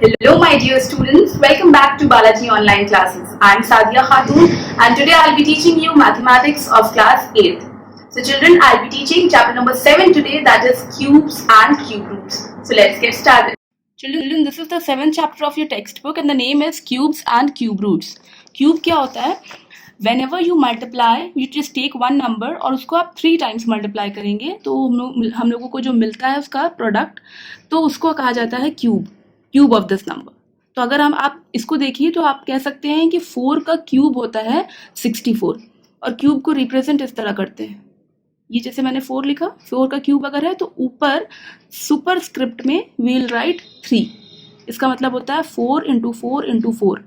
Hello my dear students, welcome back to Balaji Online Classes. I am Sadia Khatun and today I will be teaching you mathematics of class 8th. So children, I will be teaching chapter number 7 today, that is cubes and cube roots. So let's get started. Children, this is the 7th chapter of your textbook and the name is cubes and cube roots. Cube क्या होता है? Whenever you multiply, you just take one number और उसको आप 3 times multiply करेंगे तो हम लोगों को जो मिलता है उसका प्रोडक्ट, तो उसको कहा जाता है क्यूब ऑफ दिस नंबर. तो अगर आप इसको देखिए तो आप कह सकते हैं कि 4 का क्यूब होता है 64 और क्यूब को रिप्रेजेंट इस तरह करते हैं. ये जैसे मैंने 4 लिखा, 4 का क्यूब अगर है तो ऊपर सुपर स्क्रिप्ट में वी विल राइट 3. इसका मतलब होता है 4 इंटू 4 इंटू 4.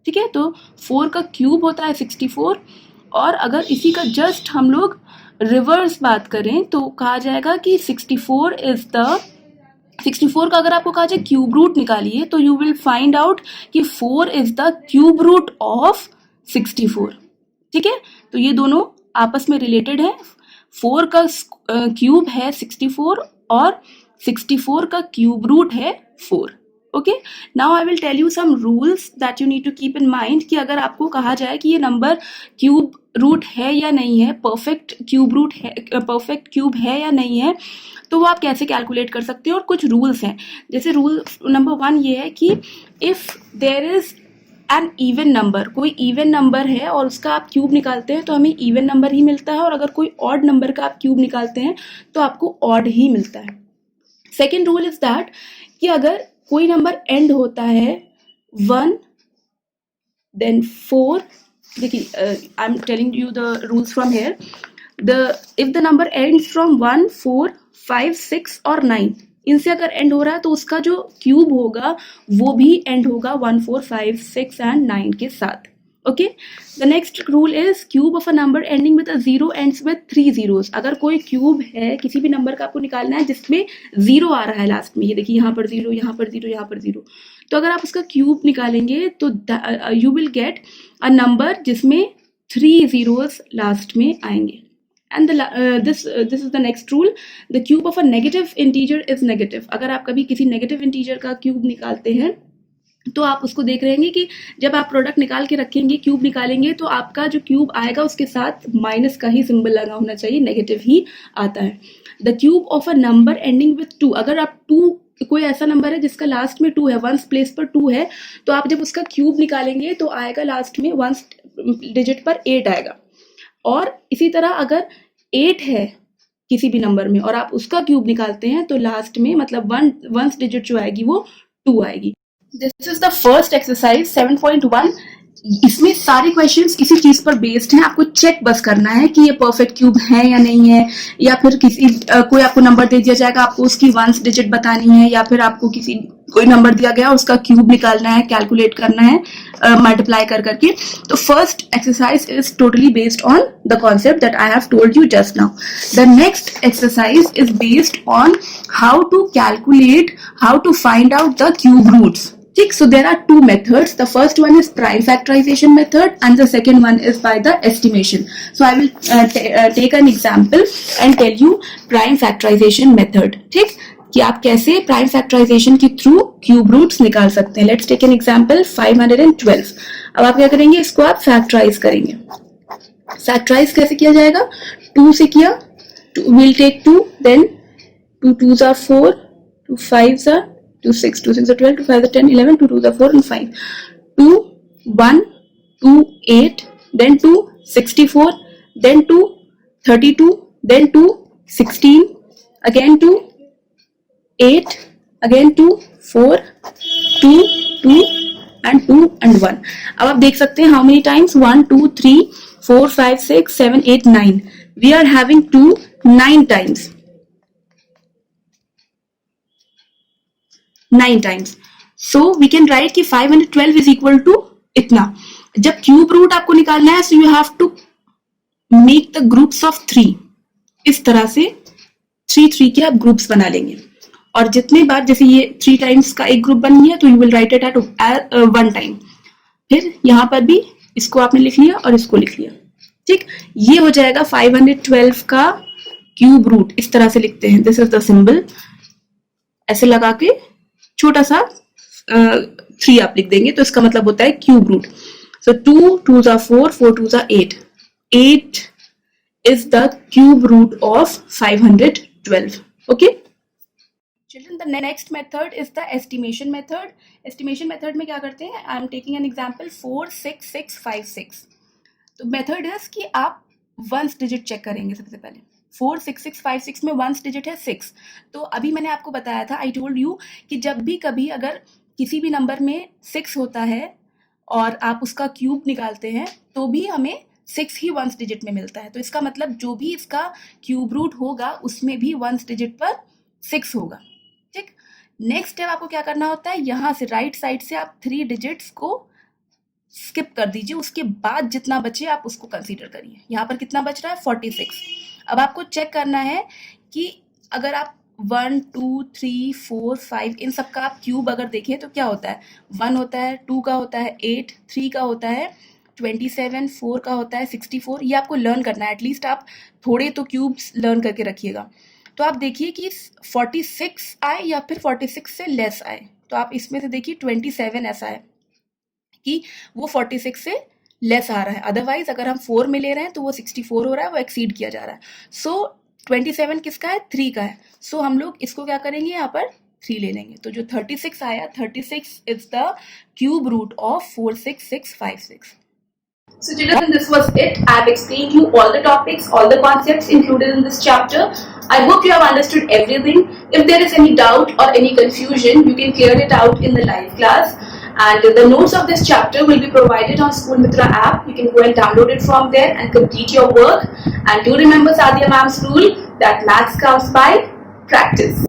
ठीक है, तो 4 का क्यूब होता है 64 और अगर इसी का जस्ट हम लोग रिवर्स बात करें तो कहा जाएगा कि 64 का अगर आपको कहा जाए क्यूब रूट निकालिए तो यू विल फाइंड आउट कि 4 is the cube root of 64. ठीक है, तो ये दोनों आपस में रिलेटेड है. 4 का क्यूब है 64 और 64 का क्यूब रूट है 4. Okay, now I will tell you some rules that you need to keep in mind कि अगर आपको कहा जाए कि ये नंबर क्यूब रूट है या नहीं है, परफेक्ट क्यूब है या नहीं है, तो वो आप कैसे कैलकुलेट कर सकते हो. और कुछ रूल्स हैं. जैसे रूल नंबर 1 ये है कि if there is an even number, कोई इवन नंबर है और उसका आप क्यूब निकालते हैं तो हमें इवन नंबर ही मिलता है, और अगर कोई ऑड नंबर का आप क्यूब निकालते हैं तो आपको ऑड ही मिलता है. सेकेंड रूल इज दैट कि अगर कोई नंबर एंड होता है 1 देन 4, देखिए I am telling you the rules from here. If the number ends from 1, 4, 5, 6 और 9, इनसे अगर एंड हो रहा है तो उसका जो क्यूब होगा वो भी एंड होगा 1, 4, 5, 6 एंड 9 के साथ. Okay, the next rule is cube of a number ending with a 0 ends with 3 zeros. अगर कोई क्यूब है किसी भी नंबर का आपको निकालना है जिसमें 0 आ रहा है लास्ट में, ये देखिए यहाँ पर 0, यहाँ पर 0, यहाँ पर 0, तो अगर आप उसका क्यूब निकालेंगे तो you will get a number जिसमें 3 zeros लास्ट में आएंगे. And this is the next rule. The cube of a negative integer is negative. अगर आप कभी किसी negative integer का क्यूब निकालते हैं तो आप उसको देख रहे हैं कि जब आप प्रोडक्ट निकाल के रखेंगे, क्यूब निकालेंगे, तो आपका जो क्यूब आएगा उसके साथ माइनस का ही सिंबल लगा होना चाहिए, नेगेटिव ही आता है. The cube of a number ending with 2. अगर आप 2, कोई ऐसा नंबर है जिसका लास्ट में 2 है, 1 प्लेस पर 2 है, तो आप जब उसका क्यूब निकालेंगे तो आएगा लास्ट में 1 डिजिट पर 8 आएगा. और इसी तरह अगर 8 है किसी भी नंबर में और आप उसका क्यूब निकालते हैं तो लास्ट में मतलब 1 डिजिट जो आएगी वो 2 आएगी. This is the first exercise 7.1. इसमें सारे क्वेश्चंस इसी चीज पर बेस्ड हैं. आपको चेक बस करना है कि ये परफेक्ट क्यूब है या नहीं है, या फिर कोई आपको नंबर दे दिया जाएगा, आपको उसकी 1 डिजिट बतानी है, या फिर आपको कोई नंबर दिया गया उसका क्यूब निकालना है, कैलकुलेट करना है मल्टीप्लाई करके. तो first exercise is totally based on the concept that I have told you just now. The next exercise is based on how to calculate, how to find out the cube roots. ठीक, so there are 2 methods. The first one is prime factorization method and the second one is by the estimation. So I will take an example and tell you prime factorization method. ठीक, कि आप कैसे prime factorisation के through cube roots निकाल सकते हैं. Let's take an example 512. अब आप क्या करेंगे, इसको आप फैक्टराइज करेंगे. फैक्टराइज कैसे किया जाएगा, 2 से किया, we'll take 2, then 2 2s are 4, 2 5s are 2 6, 2 6 are 12, 2 5 are 10, 11, 2 2s are 4 and 5. 2 1 2 8, then 2 64, then 2 32, then 2 16, again 2 8, again 2 4 2 2 and 2 and 1. अब आप देख सकते हैं how many times, 1 2 3 4 5 6 7 8 9. We are having 2 9 times. 9 times. So we can write कि 512 is equal to इतना. जब cube root आपको निकालना है, so you have to make the groups of 3. इस तरह से 3 के आप ग्रुप्स बना लेंगे, और जितने बार जैसे ये 3 टाइम्स का एक ग्रुप बन गया तो you will write it at 1 time. फिर यहाँ पर भी इसको आपने लिख लिया और इसको लिख लिया. ठीक, ये हो जाएगा 512 का क्यूब रूट. इस तरह से लिखते हैं, दिस इज द सिंबल, ऐसे लगा के छोटा सा 3 आप लिख देंगे, तो इसका मतलब होता है cube root. So 2 2s are 4, 4 2s are 8. 8 is the cube root of 512. Okay. Children, the next method is the estimation method. Estimation method में क्या करते हैं? I am taking an example 4 6 6 5 6. तो मेथड है कि आप वंस डिजिट चेक करेंगे. सबसे पहले 4 6 6 5 6 में वंस डिजिट है 6. तो अभी मैंने आपको बताया था, आई टोल्ड यू कि जब भी कभी अगर किसी भी नंबर में 6 होता है और आप उसका क्यूब निकालते हैं तो भी हमें 6 ही वंस डिजिट में मिलता है. तो इसका मतलब जो भी इसका क्यूब रूट होगा उसमें भी वंस डिजिट पर 6 होगा. ठीक. नेक्स्ट स्टेप आपको क्या करना होता है, यहाँ से राइट साइड से आप 3 डिजिट्स को स्किप कर दीजिए. उसके बाद जितना बचे आप उसको कंसीडर करिए. यहाँ पर कितना बच रहा है? 46. अब आपको चेक करना है कि अगर आप 1 2 3 4 5 इन सब का आप क्यूब अगर देखें तो क्या होता है? 1 होता है, 2 का होता है 8, 3 का होता है 27, 4 का होता है 64. ये आपको लर्न करना है. एटलीस्ट आप थोड़े तो क्यूब्स लर्न करके रखिएगा. तो आप देखिए कि 46 आए या फिर 46 से लेस आए. तो आप इसमें से देखिए 27 ऐसा है कि वो 46 से लेस आ रहा है. अदरवाइज अगर हम 4 में ले रहे हैं तो वो 64 हो रहा है, वो एक्सीड किया जा रहा है. सो 27 किसका है? 3 का है. सो हम लोग इसको क्या करेंगे, यहाँ पर 3 ले लेंगे. तो जो 36 आया, 36 is the cube root of 46656. So children, this was it. I have explained you all the topics, all the concepts included in this chapter. I hope you have understood everything. If there is any doubt or any confusion, you can clear it out in the live class. And the notes of this chapter will be provided on School Mitra app. You can go and download it from there and complete your work. And do remember Sadia ma'am's rule that maths comes by practice.